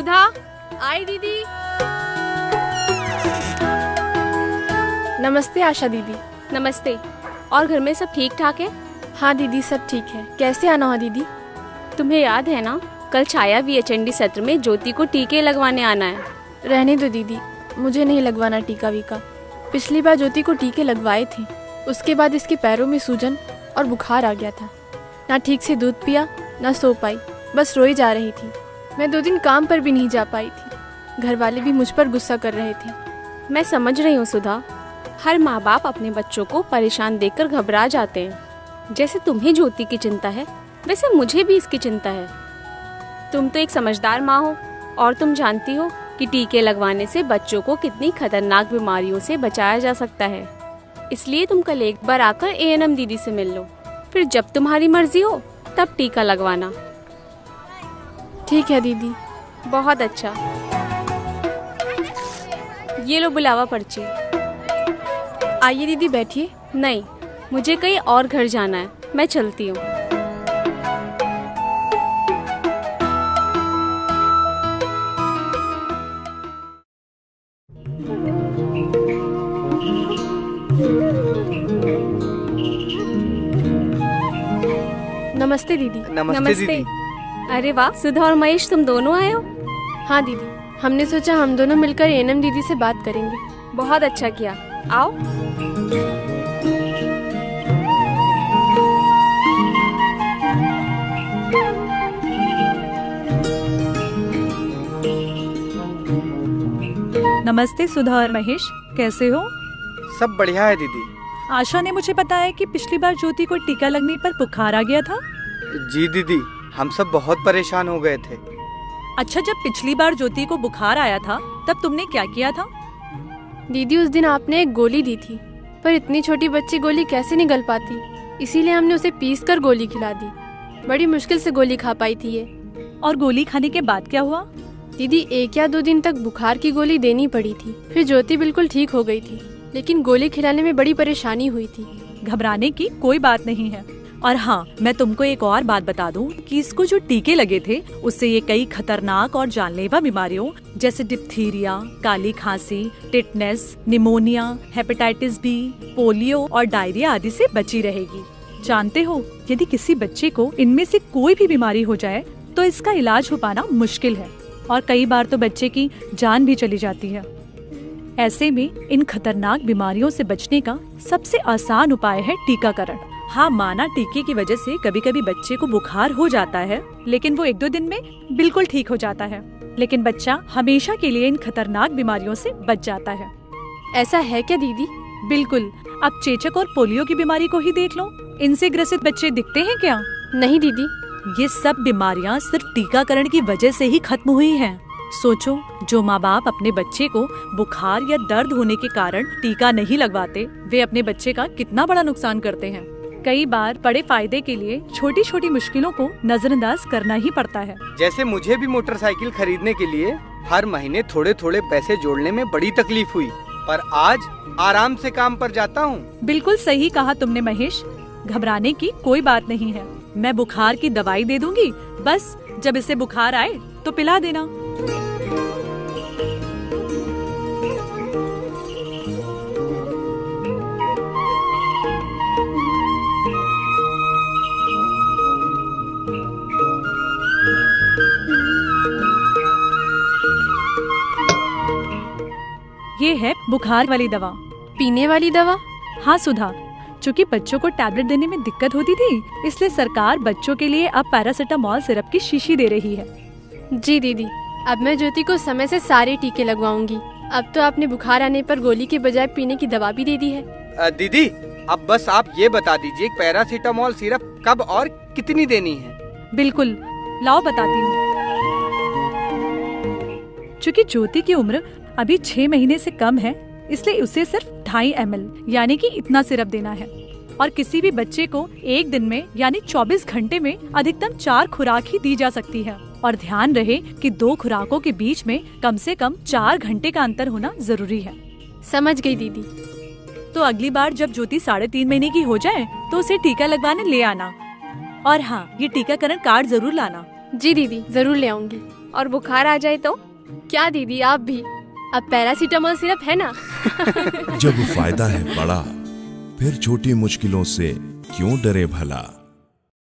सुधा, आई दीदी। नमस्ते आशा दीदी। नमस्ते। और घर में सब ठीक ठाक है? हाँ दीदी, सब ठीक है। कैसे आना हुआ दीदी? तुम्हें याद है ना, कल छाया VHND सत्र में ज्योति को टीके लगवाने आना है। रहने दो दीदी, मुझे नहीं लगवाना टीका वीका। पिछली बार ज्योति को टीके लगवाए थे, उसके बाद इसके पैरों में सूजन और बुखार आ गया था। ना ठीक से दूध पिया, ना सो पाई, बस रोई जा रही थी। मैं 2 दिन काम पर भी नहीं जा पाई थी। घर वाले भी मुझ पर गुस्सा कर रहे थे। मैं समझ रही हूँ सुधा, हर माँ बाप अपने बच्चों को परेशान देखकर घबरा जाते हैं। जैसे तुम्हें ज्योति की चिंता है, वैसे मुझे भी इसकी चिंता है। तुम तो एक समझदार माँ हो और तुम जानती हो कि टीके लगवाने से बच्चों को कितनी खतरनाक बीमारियों से बचाया जा सकता है। इसलिए तुम कल एक बार आकर ANM दीदी से मिल लो, फिर जब तुम्हारी मर्जी हो तब टीका लगवाना। ठीक है दीदी। बहुत अच्छा। ये लो बुलावा पर्ची। आइए दीदी, बैठिए। नहीं, मुझे कहीं और घर जाना है, मैं चलती हूँ। नमस्ते दीदी। नमस्ते दीदी। अरे वाह, सुधा और महेश तुम दोनों आए हो? हाँ दीदी, हमने सोचा हम दोनों मिलकर ANM दीदी से बात करेंगे। बहुत अच्छा किया, आओ। नमस्ते सुधा और महेश, कैसे हो? सब बढ़िया है दीदी। आशा ने मुझे बताया कि पिछली बार ज्योति को टीका लगने पर बुखार आ गया था। जी दीदी, हम सब बहुत परेशान हो गए थे। अच्छा, जब पिछली बार ज्योति को बुखार आया था तब तुमने क्या किया था? दीदी, उस दिन आपने एक गोली दी थी, पर इतनी छोटी बच्ची गोली कैसे निगल पाती, इसीलिए हमने उसे पीस कर गोली खिला दी। बड़ी मुश्किल से गोली खा पाई थी ये। और गोली खाने के बाद क्या हुआ? दीदी, 1 या 2 दिन तक बुखार की गोली देनी पड़ी थी, फिर ज्योति बिल्कुल ठीक हो गई थी, लेकिन गोली खिलाने में बड़ी परेशानी हुई थी। घबराने की कोई बात नहीं है। और हाँ, मैं तुमको एक और बात बता दूं कि इसको जो टीके लगे थे उससे ये कई खतरनाक और जानलेवा बीमारियों जैसे डिप्थीरिया, काली खांसी, tetanus, pneumonia, hepatitis B, polio और डायरिया आदि से बची रहेगी। जानते हो, यदि किसी बच्चे को इनमें से कोई भी बीमारी हो जाए तो इसका इलाज हो पाना मुश्किल है और कई बार तो बच्चे की जान भी चली जाती है। ऐसे में इन खतरनाक बीमारियों से बचने का सबसे आसान उपाय है टीकाकरण। हाँ, माना टीके की वजह से कभी कभी बच्चे को बुखार हो जाता है, लेकिन वो 1-2 दिन में बिल्कुल ठीक हो जाता है। लेकिन बच्चा हमेशा के लिए इन खतरनाक बीमारियों से बच जाता है। ऐसा है क्या दीदी? बिल्कुल। अब चेचक और पोलियो की बीमारी को ही देख लो, इनसे ग्रसित बच्चे दिखते हैं क्या? नहीं दीदी। ये सब बीमारियां सिर्फ टीकाकरण की वजह से ही खत्म हुई हैं। सोचो, जो माँ बाप अपने बच्चे को बुखार या दर्द होने के कारण टीका नहीं लगवाते, वे अपने बच्चे का कितना बड़ा नुकसान करते हैं। कई बार बड़े फायदे के लिए छोटी छोटी मुश्किलों को नजरअंदाज करना ही पड़ता है। जैसे मुझे भी मोटरसाइकिल खरीदने के लिए हर महीने थोड़े थोड़े पैसे जोड़ने में बड़ी तकलीफ हुई, पर आज आराम से काम पर जाता हूँ। बिल्कुल सही कहा तुमने महेश, घबराने की कोई बात नहीं है। मैं बुखार की दवाई दे दूंगी, बस जब इसे बुखार आए तो पिला देना। ये है बुखार वाली दवा। पीने वाली दवा? हाँ सुधा, चूँकि बच्चों को टैबलेट देने में दिक्कत होती थी, इसलिए सरकार बच्चों के लिए अब पैरासिटामोल सिरप की शीशी दे रही है। जी दीदी, अब मैं ज्योति को समय से सारे टीके लगवाऊंगी। अब तो आपने बुखार आने पर गोली के बजाय पीने की दवा भी दे दी है। दीदी, अब बस आप ये बता दीजिए पैरासीटामोल सिरप कब और कितनी देनी है? बिल्कुल, लाओ बताती हूँ। चूँकि ज्योति की उम्र अभी 6 महीने से कम है, इसलिए उसे सिर्फ 2.5 ml यानी कि इतना सिरप देना है। और किसी भी बच्चे को एक दिन में यानी 24 घंटे में अधिकतम 4 खुराक ही दी जा सकती है। और ध्यान रहे कि 2 खुराकों के बीच में कम से कम 4 घंटे का अंतर होना जरूरी है। समझ गई दीदी। तो अगली बार जब ज्योति 3.5 महीने की हो जाए तो उसे टीका लगवाने ले आना। और हाँ, ये टीकाकरण कार्ड जरूर लाना। जी दीदी, जरूर ले आऊंगी। और बुखार आ जाए तो? क्या दीदी आप भी, अब पैरासीटामोल सिरप है ना। जब फायदा है बड़ा, फिर छोटी मुश्किलों से क्यों डरे भला।